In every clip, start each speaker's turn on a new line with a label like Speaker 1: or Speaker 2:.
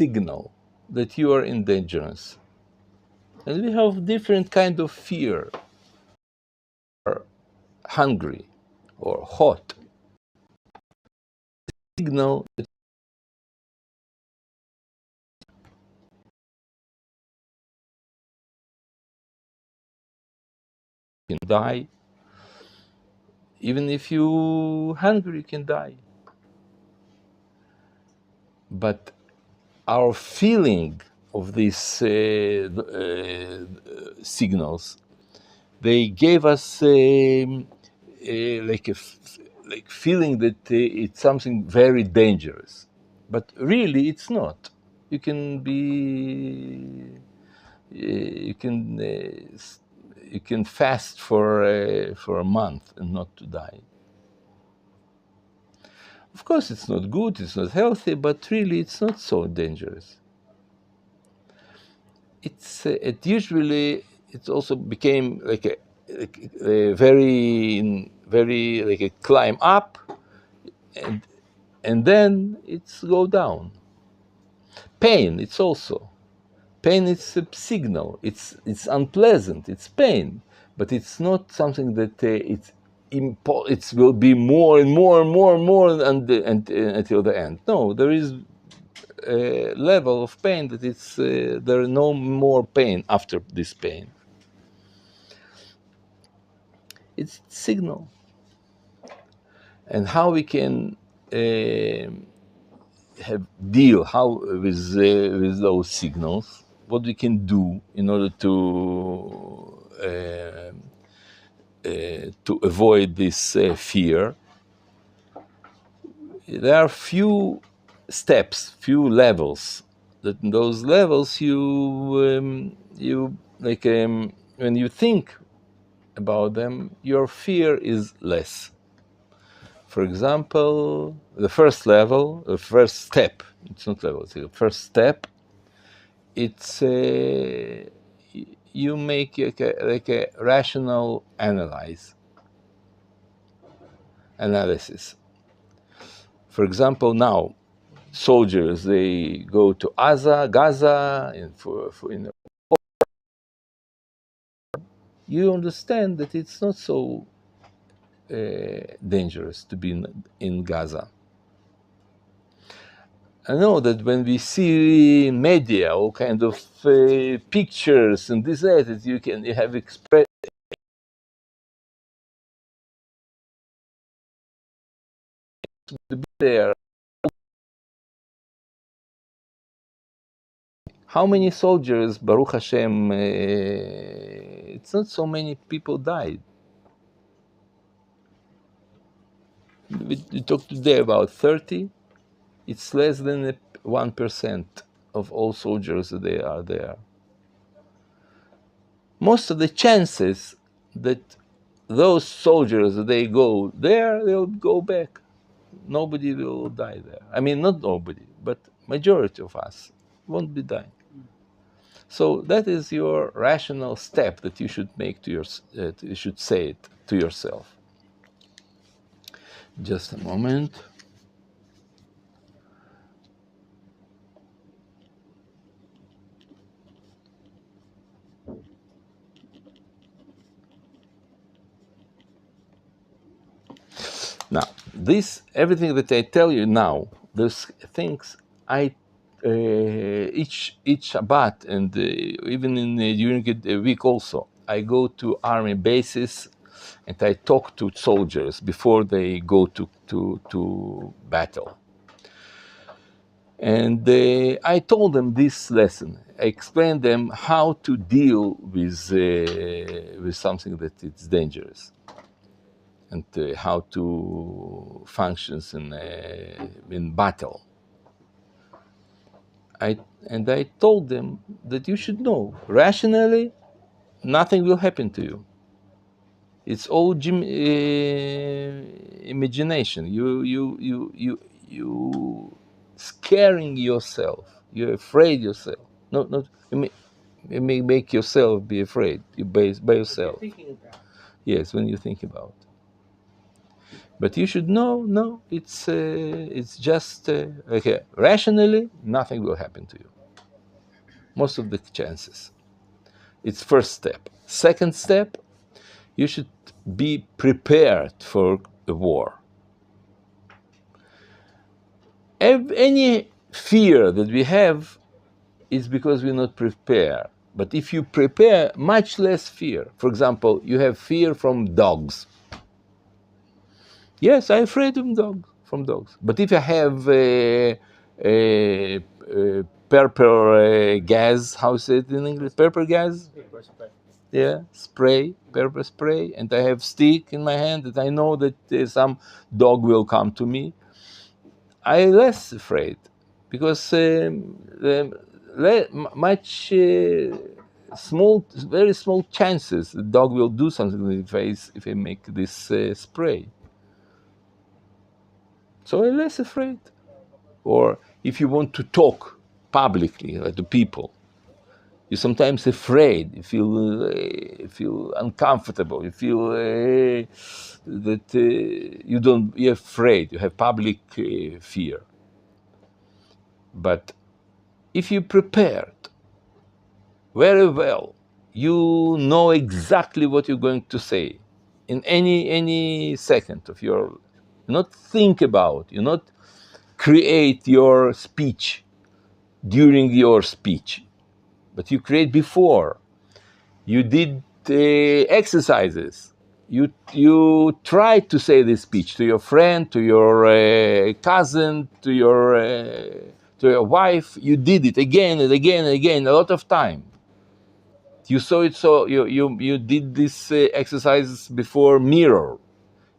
Speaker 1: signal that you are in dangerous. And we have different kind of fear, or hungry, or hot. Signal that you can die. Even if you hungry, you can die. But our feeling of these signals, they gave us like feeling that it's something very dangerous, but really it's not. You can be, you can fast for a month and not to die. Of course, it's not good, it's not healthy, but really it's not so dangerous. It usually it also became like a very like a climb up, and then it's go down. Pain, it's also pain. It's a signal. It's unpleasant. It's pain, but it's not something that it will be more and more and more and more until the end. No, there is a level of pain that it's there is no more pain after this pain. It's signal, and how we can have deal with those signals. What we can do in order to avoid this fear. There are few steps, few levels. That in those levels you like when you think about them, your fear is less. For example, the first level, the first step, it's not level, it's the first step, it's you make like a rational analysis. For example, now, soldiers, they go to Gaza, and you understand that it's not so dangerous to be in Gaza. I know that when we see in media all kind of pictures and this that you have expressed to be there. How many soldiers, Baruch Hashem, it's not so many people died. We talked today about 30. It's less than 1% of all soldiers that they are there. Most of the chances that those soldiers, they go there, they'll go back. Nobody will die there. I mean, not nobody, but majority of us won't be dying. So that is your rational step that you should make to you should say it to yourself. Just a moment. Now, everything that I tell you now, those things I each Shabbat and even during the week also, I go to army bases and I talk to soldiers before they go to battle. And I told them this lesson. I explained them how to deal with something that is dangerous, and how to function in battle. I told them that you should know rationally, nothing will happen to you. It's all imagination. You scaring yourself. You're afraid yourself. Not you may make yourself be afraid. You by yourself.
Speaker 2: Thinking about.
Speaker 1: Yes, when you think about. But you should know, no, it's just okay. Rationally, nothing will happen to you. Most of the chances. It's first step. Second step, you should be prepared for a war. Any fear that we have is because we're not prepared. But if you prepare, much less fear. For example, you have fear from dogs. Yes, I'm afraid of dogs. But if I have purple gas, how is it in English? Purple gas? Yeah, spray, pepper spray, and I have stick in my hand that I know that some dog will come to me. I'm less afraid because much very small chances the dog will do something if I make this spray. So I'm less afraid. Or if you want to talk publicly to people, you're sometimes afraid. You feel uncomfortable. You feel that you're afraid. You have public fear. But if you prepared very well, you know exactly what you're going to say in any second of your. You not think about. You not create your speech during your speech, but you create before. You did exercises. You tried to say this speech to your friend, to your cousin, to your wife. You did it again and again and again, a lot of time. You saw it, so you did this exercises before mirror,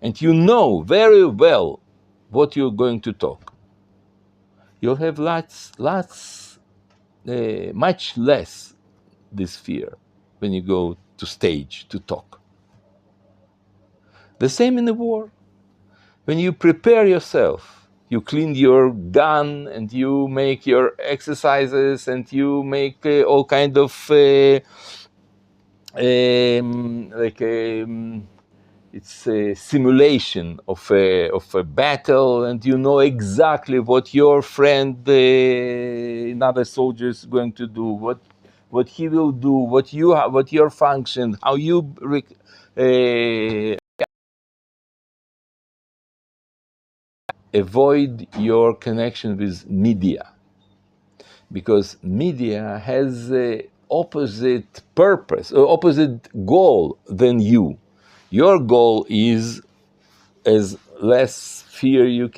Speaker 1: and you know very well what you're going to talk. You'll have much less this fear when you go to stage to talk. The same in the war. When you prepare yourself, you clean your gun and you make your exercises and you make all kind of it's a simulation of a battle, and you know exactly what your friend, another soldier, is going to do, what he will do, what your function, how you avoid your connection with media, because media has a opposite purpose, opposite goal than you. Your goal is as less fear you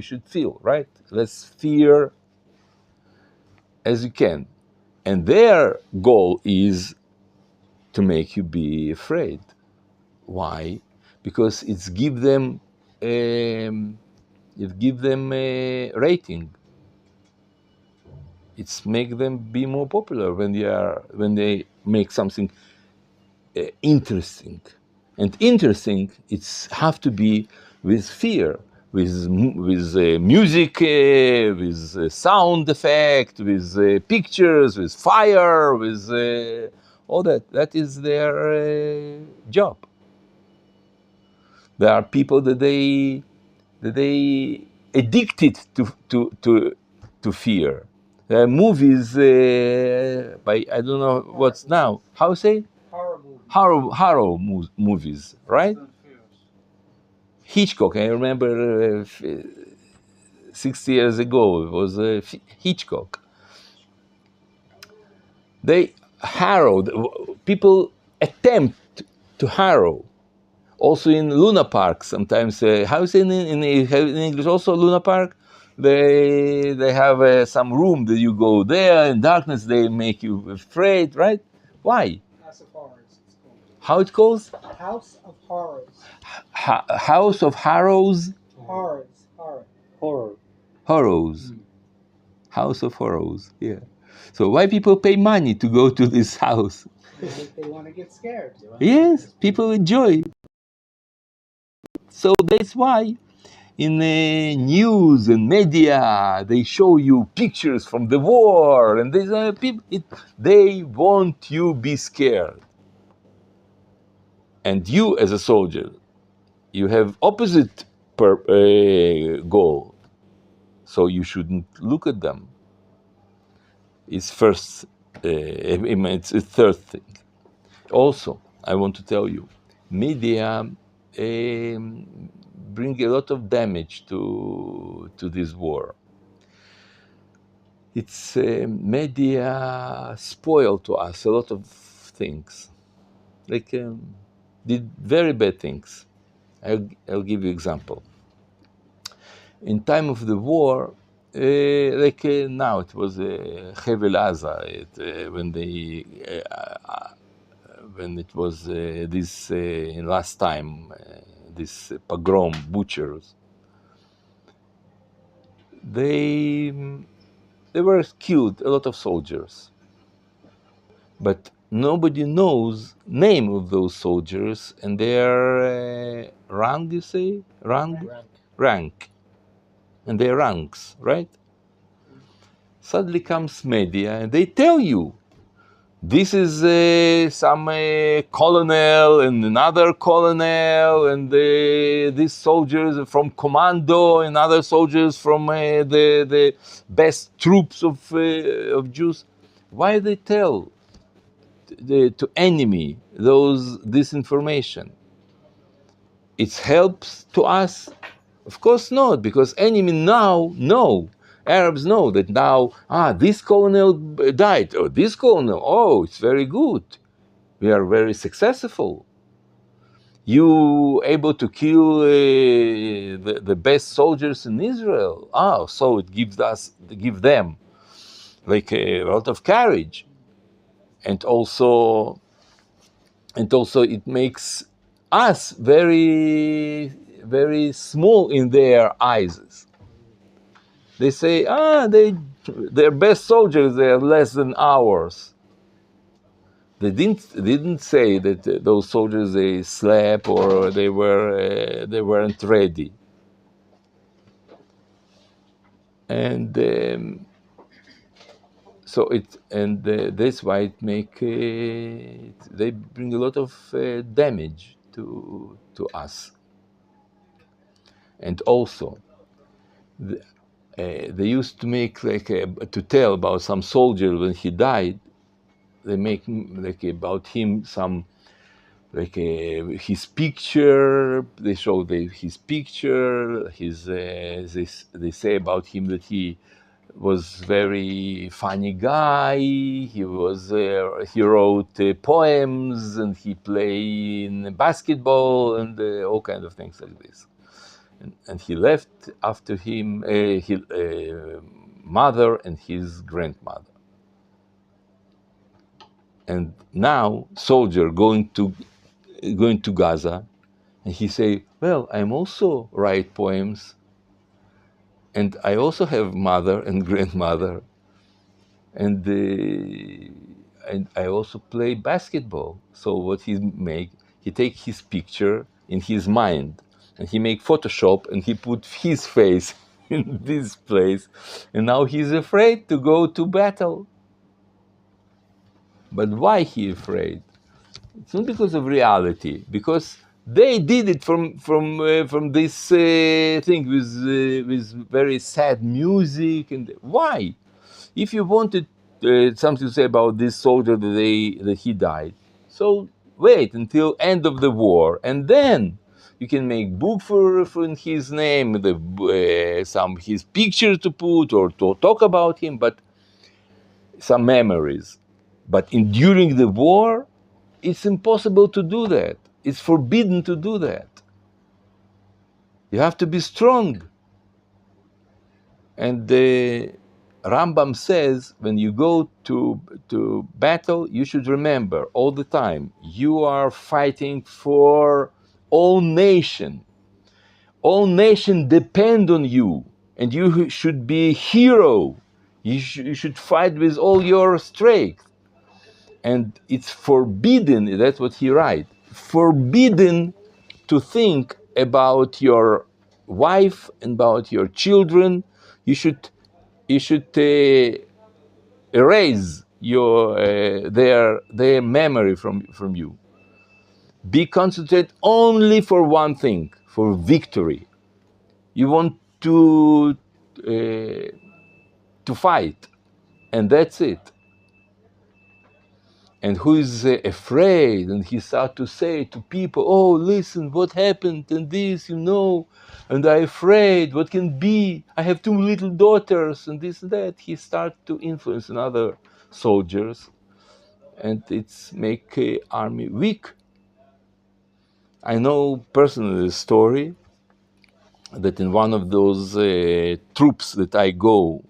Speaker 1: should feel, right? Less fear as you can. And their goal is to make you be afraid. Why? Because it give them a rating. It's make them be more popular when they make something interesting. And interesting, it's have to be with fear, with music, with sound effect, with pictures, with fire, with all that. That is their job. There are people that they addicted to fear. There are movies by I don't know what's now. How say? Horror movies, right? Hitchcock. I remember 60 years ago it was Hitchcock. They harrowed. People attempt to harrow. Also in Luna Park sometimes. How is it in English? Also Luna Park. They have some room that you go there in darkness. They make you afraid, right? Why?
Speaker 2: House of Horrors. It's called.
Speaker 1: How it calls?
Speaker 2: House of Horrors.
Speaker 1: House of Horrors.
Speaker 2: Horrors. Horror.
Speaker 1: Horrors. House of Horrors. Yeah. So why people pay money to go to this house?
Speaker 2: They want to get scared.
Speaker 1: Yes, people enjoy. So that's why in the news and media they show you pictures from the war, and they want you be scared. And you as a soldier, you have opposite goal, so you shouldn't look at them. It's first, it's a third thing. Also, I want to tell you, media bring a lot of damage to this war. It's media spoil to us a lot of things, like did very bad things. I'll give you example. In time of the war, now it was Hevel Aza, when it was this last time, this pogrom, butchers, they were killed a lot of soldiers, but nobody knows name of those soldiers and their rank. You say rank, and their ranks, right? Suddenly comes media and they tell you this is some colonel and another colonel, and these soldiers from commando and other soldiers from the best troops of Jews. Why they tell to enemy this information? It helps to us? Of course not, because enemy now know. Arabs know that now, this colonel died, or this colonel, it's very good. We are very successful. You able to kill the best soldiers in Israel. So it give them like a lot of courage, and also it makes us very, very small in their eyes. They say, their best soldiers, they are less than ours. They didn't say that those soldiers they slept or they weren't ready, and that's why they bring a lot of damage to us. And also, they used to make to tell about some soldier when he died. They make like about him some his picture. They show his picture. They say about him that he was very funny guy. He wrote poems and he played basketball and all kinds of things like this. And he left after him his mother and his grandmother. And now soldier going to Gaza, and he say, well, I'm also write poems, and I also have mother and grandmother, and I also play basketball. So what he take his picture in his mind, and he make Photoshop, and he put his face in this place, and now he's afraid to go to battle. But why he afraid? It's not because of reality, because they did it from this thing with very sad music. And why? If you wanted something to say about this soldier that he died, so wait until end of the war, and then you can make book for his name, some his picture to put or to talk about him, but some memories. But during the war, it's impossible to do that. It's forbidden to do that. You have to be strong. And the Rambam says, when you go to battle, you should remember all the time, you are fighting for all nation. All nation depend on you, and you should be a hero. You should fight with all your strength. And it's forbidden, that's what he writes, forbidden to think about your wife and about your children. You should erase their memory from you. Be concentrated only for one thing, for victory. You want to fight, and that's it. And who is afraid, and he start to say to people, oh, listen, what happened, and this, and I'm afraid, what can be, I have 2 little daughters, and this and that. He start to influence other soldiers, and it's make army weak. I know personally a story that in one of those troops that I go,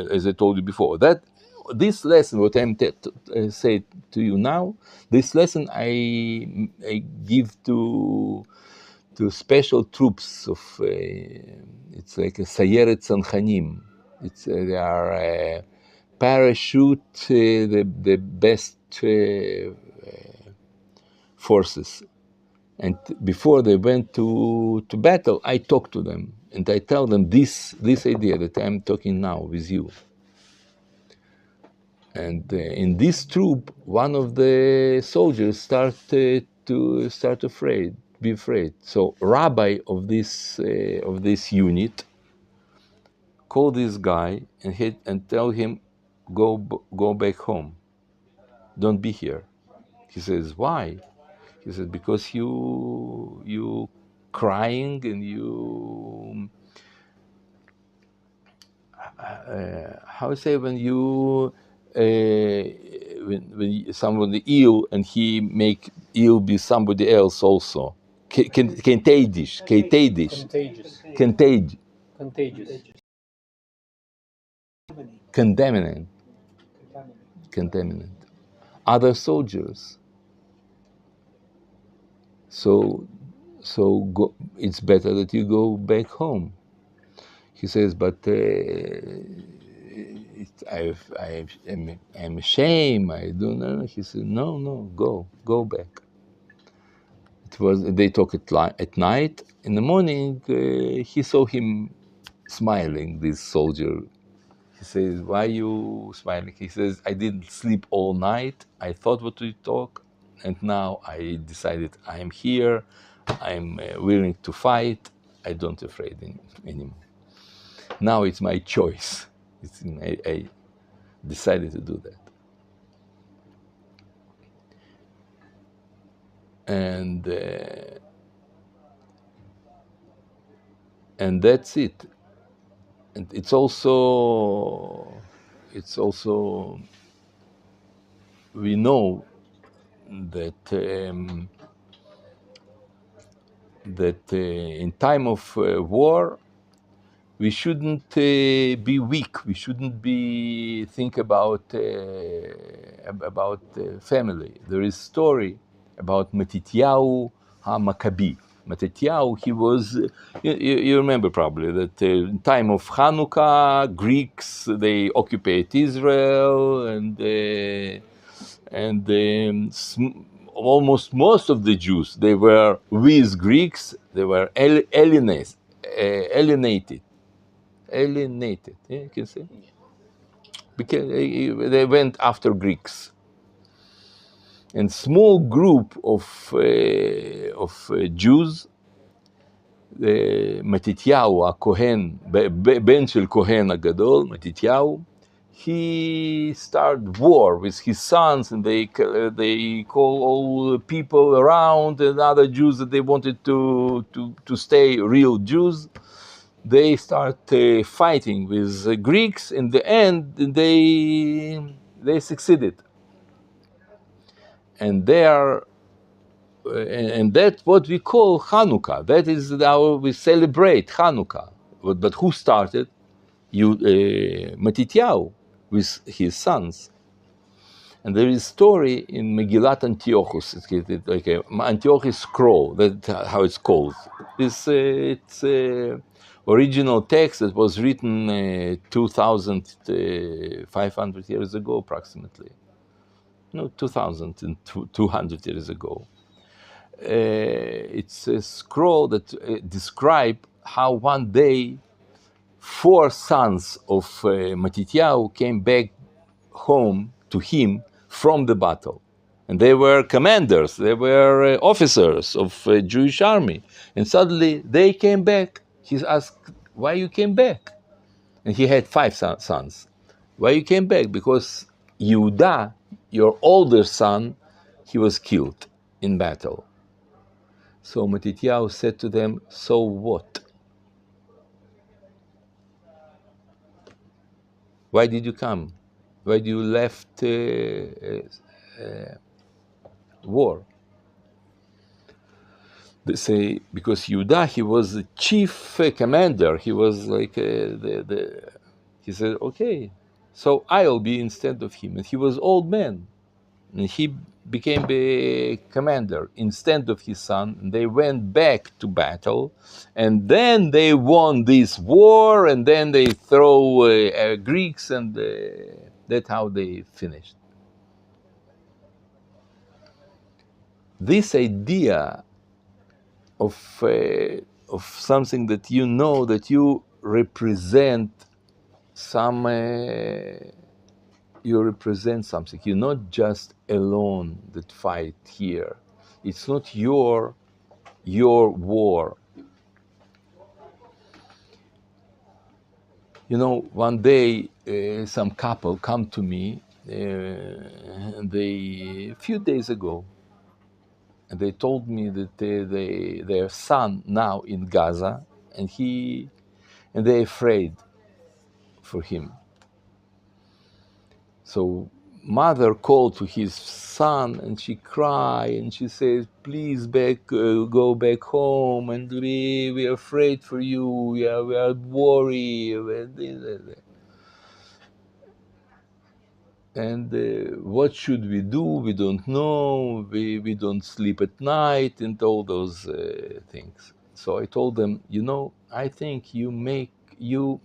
Speaker 1: as I told you before, that this lesson, what I'm say to you now, this lesson I give to special troops of, it's like a Sayeret Sanchanim. They are parachute, the best forces. And before they went to battle, I talk to them and I tell them this idea that I'm talking now with you. And in this troop, one of the soldiers started to be afraid. So rabbi of this unit called this guy and tell him, go back home. Don't be here. He says, why? He said, because you crying and you how to say, when you when somebody ill and he make ill be somebody else also. Contagious. Contaminant. Other soldiers. So it's better that you go back home. He says, but I'm ashamed. I don't know. He said, no, go back. They talk at night. In the morning, he saw him smiling. This soldier. He says, why you smiling? He says, I didn't sleep all night. I thought what we talk, and now I decided I'm here. I'm willing to fight. I don't afraid anymore. Now it's my choice. I decided to do that. And that's it. And it's also we know that in time of war, we shouldn't be weak. We shouldn't be think about family. There is story about Matityahu HaMaccabi. Matityahu, he was, you remember probably that in time of Hanukkah, Greeks, they occupied Israel, and almost most of the Jews, they were with Greeks. They were alienated. Yeah, you can say. Because they went after Greeks. And small group of Jews, מתתיהו הכהן, בן של כהן הגדול, מתתיהו, he started war with his sons, and they call all people around and other Jews that they wanted to stay real Jews. They start fighting with the Greeks. In the end, they succeeded, and they are, and that's what we call Hanukkah. That is we celebrate Hanukkah. But who started? Matityahu with his sons. And there is a story in Megillat Antiochus. It's like an Antiochus scroll. That's how it's called. It's original text that was written 2,500 years ago, approximately. No, 2,200 years ago. It's a scroll that describes how one day 4 sons of Matityahu came back home to him from the battle. And they were commanders, they were officers of a Jewish army. And suddenly they came back. He asked, why you came back? And he had 5 sons. Why you came back? Because Yehuda, your older son, he was killed in battle. So Matityahu said to them, so what? Why did you come? Why did you left war? They say, because Yehuda, he was the chief commander. He was like he said, okay, so I'll be instead of him. And he was old man. And he became the commander instead of his son. And they went back to battle. And then they won this war. And then they throw Greeks. And that's how they finished. This idea of something that you know, that you represent some, you represent something. You're not just alone that fight here. It's not your war. You know, one day some couple come to me, a few days ago, and they told me that their son now in Gaza, and they're afraid for him. So mother called to his son and she cried and she says, please go back home, and we are afraid for you, we are worried. And what should we do? We don't know, we don't sleep at night, and all those things. So I told them, you know, I think you make to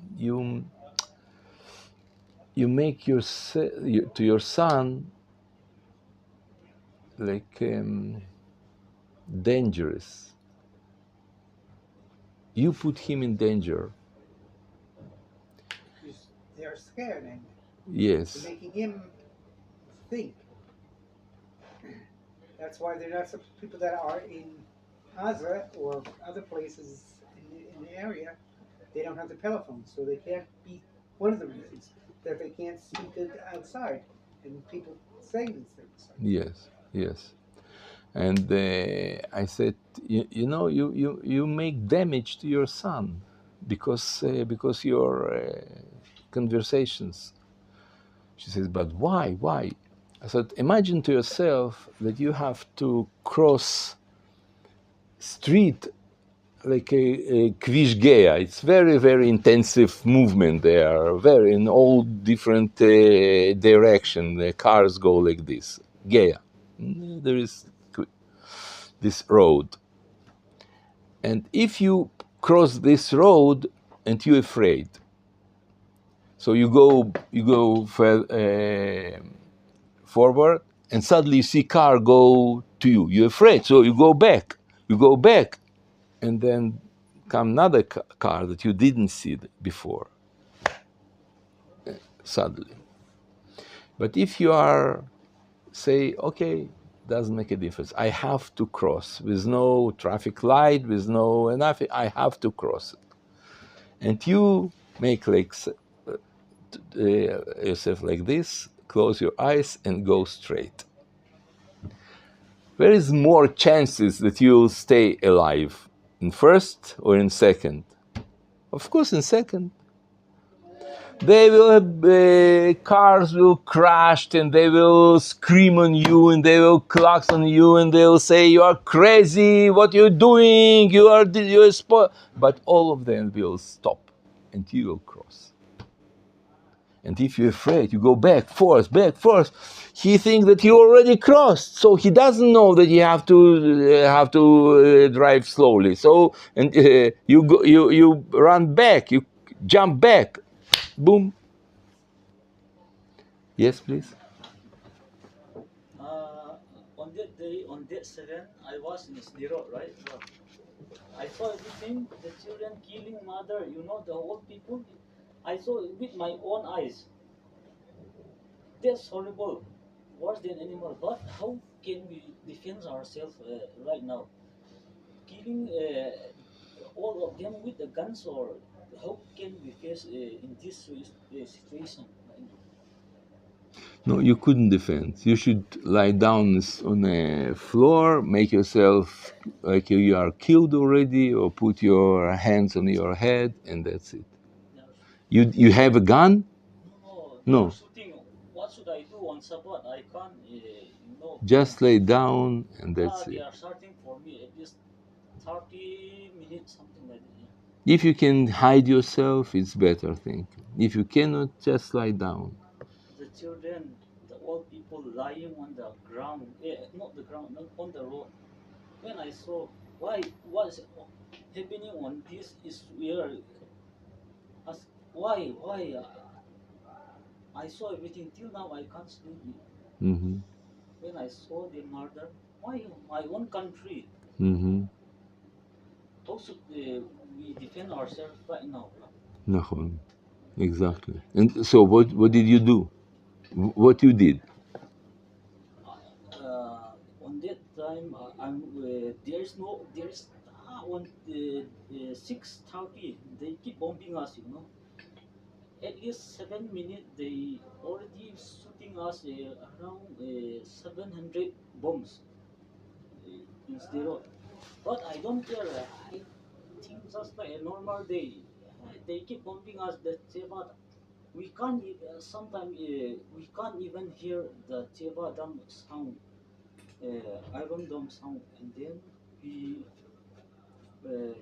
Speaker 1: your son like dangerous. You put him in danger.
Speaker 2: Because they're scared and
Speaker 1: Yes.
Speaker 2: they're making him think. That's why they're not some people that are in Gaza or other places in the area. They don't have the telephone, so they can't be. One of the reasons that they can't speak it outside, and people say these things.
Speaker 1: Yes. Yes. And I said, you know, you make damage to your son because your conversations. She says, but why? Why? I said, imagine to yourself that you have to cross street like a Kvish Gea. It's very, very intensive movement there, very in all different direction. The cars go like this. Gea. There is this road. And if you cross this road and you're afraid, so you go forward, and suddenly you see car go to you. You're afraid, so you go back. And then come another car that you didn't see before, suddenly. But if you are, say, okay, doesn't make a difference. I have to cross with no traffic light, with no nothing. I have to cross it, and you make like yourself like this, close your eyes, and go straight. There is more chances that you'll stay alive in first or in second. Of course, in second. They will have, cars will crash and they will scream on you and they will clock on you and they will say you are crazy, what you're doing, you're but all of them will stop and you will cross. And if you're afraid, you go back forth. He thinks that you already crossed, so he doesn't know that you have to drive slowly. So and you run back, you jump back, boom. Yes, please.
Speaker 3: On that day, on that second, I was in Sderot, right? I saw everything, the children killing mother, the whole people. I saw it with my own eyes. That's horrible. worse than animal. But how can we defend ourselves right now? Killing all of them with the guns, or how can we face in this situation right now?
Speaker 1: No, you couldn't defend. You should lie down on a floor, make yourself like you are killed already, or put your hands on your head, and that's it.
Speaker 3: They are
Speaker 1: You have a gun?
Speaker 3: no, they are
Speaker 1: No,
Speaker 3: shooting. What should I do on Sabbath? I can't,
Speaker 1: just lay down, and
Speaker 3: yeah,
Speaker 1: that's
Speaker 3: they
Speaker 1: it.
Speaker 3: are shooting for me at least 30 minutes, something like that. Yeah.
Speaker 1: If you can hide yourself, it's better, I think. If you cannot, just lie down.
Speaker 3: The children, the old people lying on the ground, not the ground, not on the road. When I saw what's happening on this is where, why? I saw everything till now. I can't sleep.
Speaker 1: Mm-hmm.
Speaker 3: When I saw the murder, why my own country?
Speaker 1: Mm-hmm.
Speaker 3: How should we defend ourselves right now?
Speaker 1: Nahon. Exactly. And so, what did you do? What you did?
Speaker 3: On that time, there's on 6:30 they keep bombing us. At least 7 minutes they already shooting us around 700 bombs in Sderot. But I don't care. I think just like a normal day. They keep bombing us. The Teva, we can't. Sometimes we can't even hear the Teva dam sound, Iron Dome sound, and then we. Uh,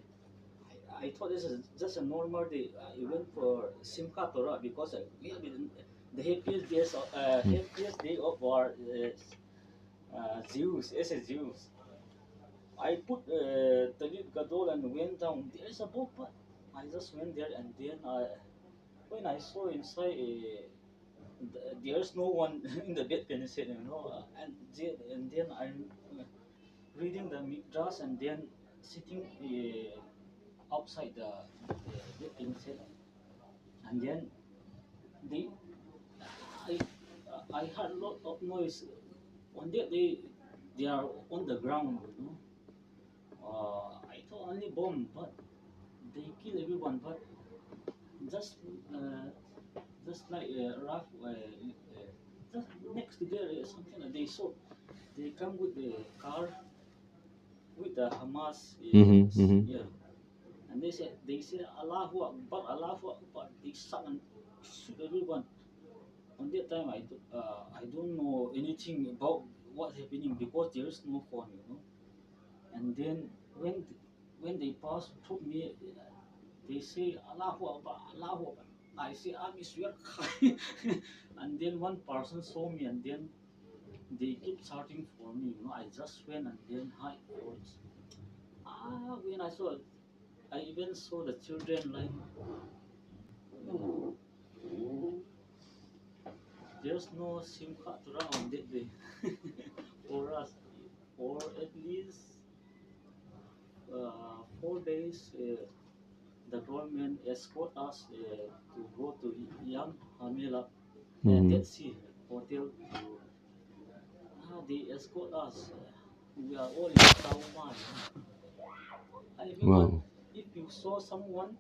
Speaker 3: I thought this is just a normal day. I went for Simchat Torah because we have been the happiest day of our Jews, as a Jews. I put Talit Gadol and went down. There is a boat, but I just went there, and then when I saw inside, there's no one in the bed penicillin, and then I'm reading the Midrash, and then sitting outside the bed penicillin, and then they, I, I heard a lot of noise. One day they are on the ground. I thought only bomb, but they kill everyone. But just uh, just like rough, just next to there, something like they saw. They come with the car with the Hamas,
Speaker 1: Mm-hmm. Mm-hmm.
Speaker 3: yeah, and they said Allahu Akbar, Allahu Akbar. They shot and shoot everyone. On that time, I don't know anything about what's happening because there is no phone. And then when they pass through me, they say Allahu Akbar, Allahu Akbar. I say I'm Israel, and then one person saw me, and then they keep shouting for me. I just went and then hide for it. When I saw it, I even saw the children like, there's no SIM card around that day for us, or at least 4 days. The government escort us to go to Yam Hamila
Speaker 1: Mm-hmm.
Speaker 3: Dead Sea Hotel. They escort us. We are all in trauma. Everyone,
Speaker 1: Wow.
Speaker 3: if you saw someone,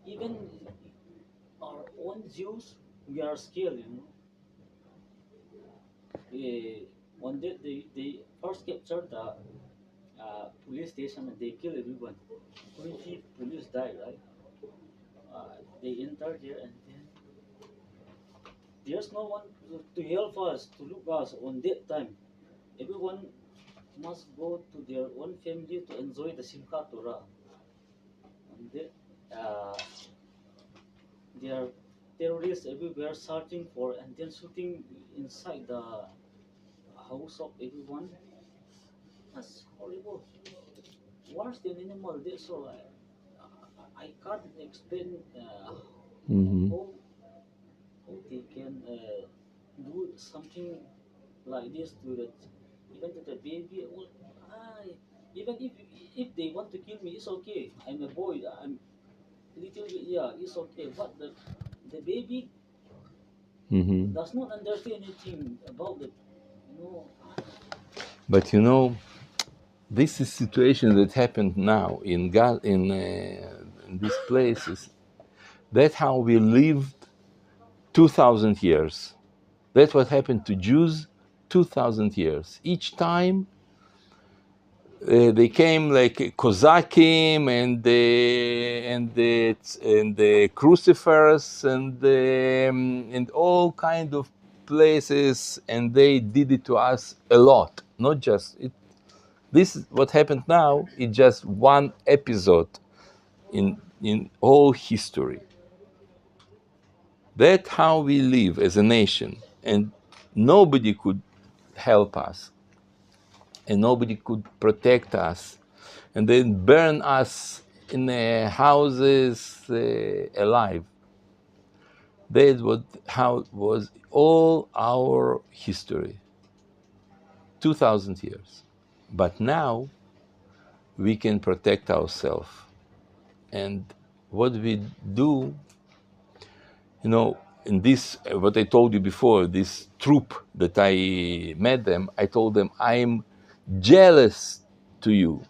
Speaker 3: even our own Jews, we are scared. One day they first captured the police station and they kill everyone. 20 police died, right? They entered there, and then there's no one to help us, to look us on that time. Everyone must go to their own family to enjoy the Simchat Torah. And there are terrorists everywhere searching for and then shooting inside the house of everyone. That's horrible. Worse than animal. That's all. I can't explain
Speaker 1: Mm-hmm.
Speaker 3: how how they can do something like this to the even to the baby. Well, even if they want to kill me, it's okay. I'm a boy. I'm little bit, yeah, it's okay. But the baby, does not understand anything about it. You know,
Speaker 1: But this is situation that happened now in these places. That's how we lived 2,000 years. That's what happened to Jews 2,000 years. Each time they came like Kozakim and the crucifers and all kind of places, and they did it to us a lot. Not just it. This is what happened now. It's just one episode in all history. That's how we live as a nation, and nobody could help us, and nobody could protect us, and then burn us in houses alive. That was how it was all our history, 2,000 years. But now we can protect ourselves, and what we do, in this, what I told you before, this troop that I met them, I told them, I'm jealous to you.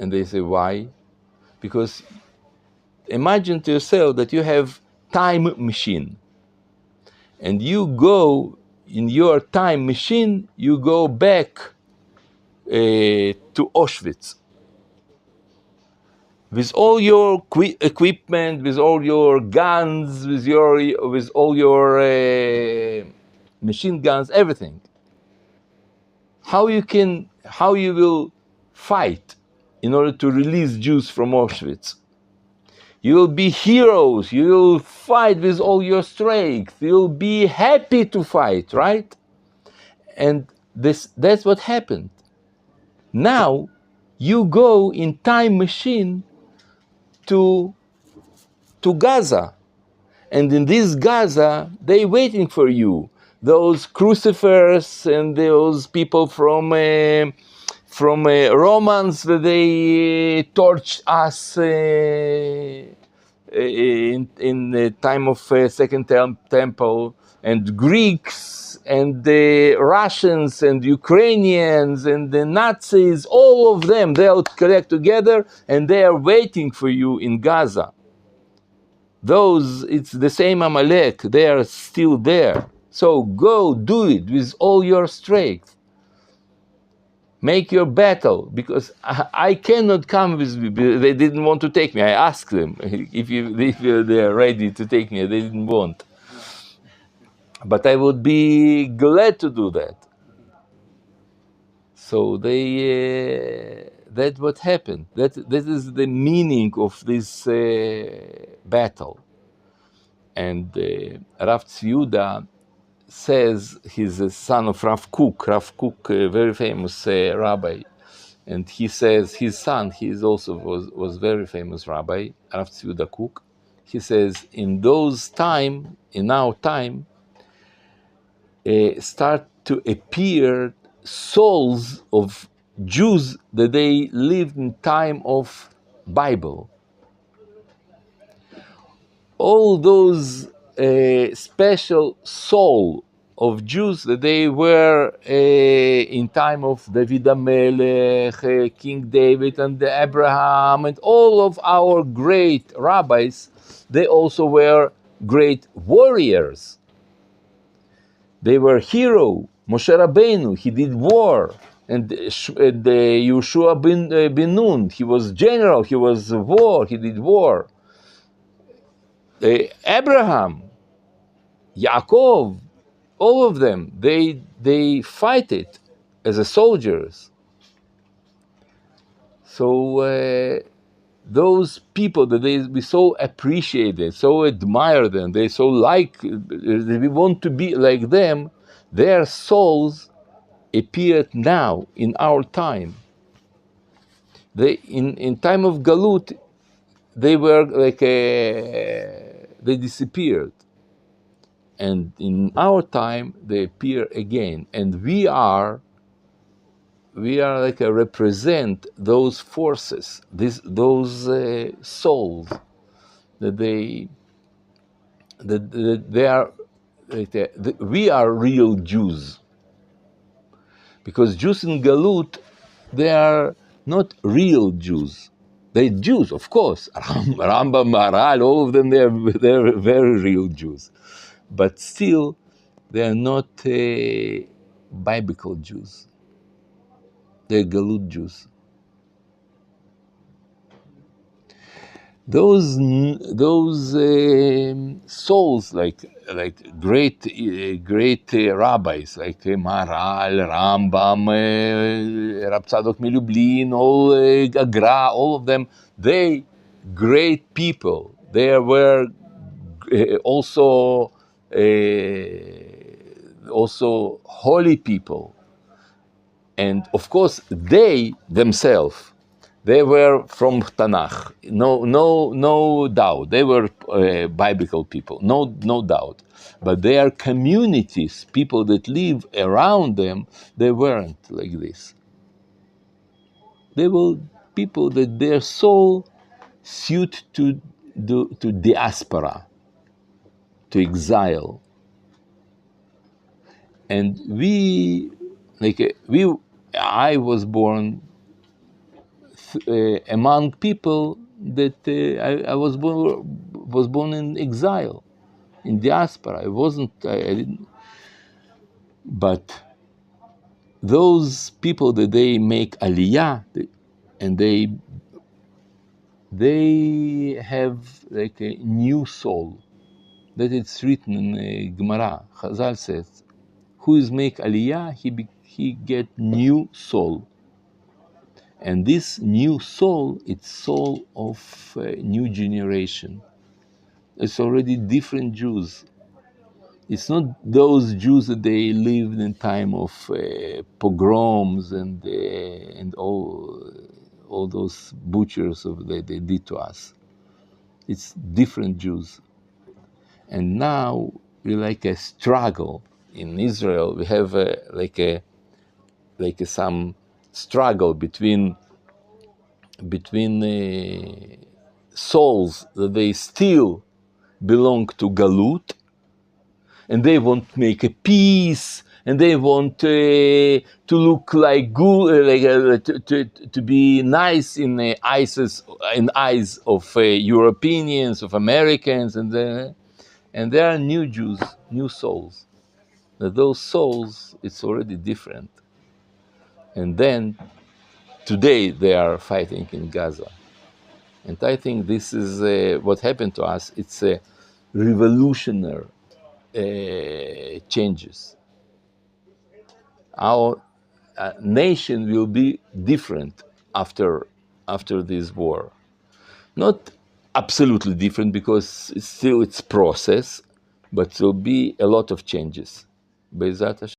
Speaker 1: And they say, why? Because imagine to yourself that you have time machine, and you go in your time machine, you go back to Auschwitz with all your equipment, with all your guns, with all your machine guns, everything. How you will fight in order to release Jews from Auschwitz? You will be heroes. You will fight with all your strength. You'll be happy to fight, right? And that's what happened. Now you go in time machine to Gaza, and in this Gaza they waiting for you. Those crucifers and those people from Romans that they torched us in the time of Second Temple, and Greeks and the Russians and Ukrainians and the Nazis, all of them, they'll collect together and they are waiting for you in Gaza. Those, it's the same Amalek, they are still there. So go do it with all your strength. Make your battle, because I cannot come with. They didn't want to take me. I asked them if they are ready to take me. They didn't want, but I would be glad to do that. So that's what happened. That is the meaning of this battle. And Rav Tzviuda says he's a son of Rav Kook. Rav Kook, a very famous rabbi. And he says his son, he is also was very famous rabbi, Rav Tzviuda Kook. He says in our time, start to appear souls of Jews that they lived in time of Bible. All those special soul of Jews that they were in time of David HaMelech, King David and Abraham, and all of our great rabbis, they also were great warriors. They were hero. Moshe Rabbeinu, he did war. And Yeshua bin Nun, he was general, he was war, he did war. Abraham, Yaakov, all of them, they fight it as a soldiers. So those people that we so appreciated, so admire them, they so like, we want to be like them, their souls appeared now in our time. They in time of Galut, they were like they disappeared. And in our time, they appear again. And we are like represent those forces, those souls that they they are, we are real Jews, because Jews in Galut, they are not real Jews. They're Jews, of course. Rambam, Maharal, all of them, they're very real Jews, but still, they are not biblical Jews. They're Galut Jews. Those souls, like great rabbis like Maharal, Rambam, Rab Tzadok Milublin, all Agra, all of them, they great people. They were also holy people, and of course they themselves, they were from Tanakh, no doubt. They were biblical people, no doubt. But their communities, people that live around them, they weren't like this. They were people that their soul suited to diaspora, to exile. And I was born among people that I was born in exile, in diaspora. I didn't. But those people that they make aliyah, and they have like a new soul. That it's written in Gemara. Chazal says, "Who is make aliyah, he get new soul." And this new soul, it's soul of a new generation. It's already different Jews. It's not those Jews that they lived in time of pogroms and all those butchers that they did to us. It's different Jews. And now we like a struggle in Israel. We have some struggle between souls that they still belong to Galut, and they want to make a peace, and they want to look like good, to be nice in the eyes of Europeans, of Americans, and there are new Jews, new souls. Now those souls, it's already different. And then today they are fighting in Gaza. And I think this is what happened to us. It's a revolutionary changes. Our nation will be different after this war. Not absolutely different, because it's process, but there will be a lot of changes. Be'ezat Hashem.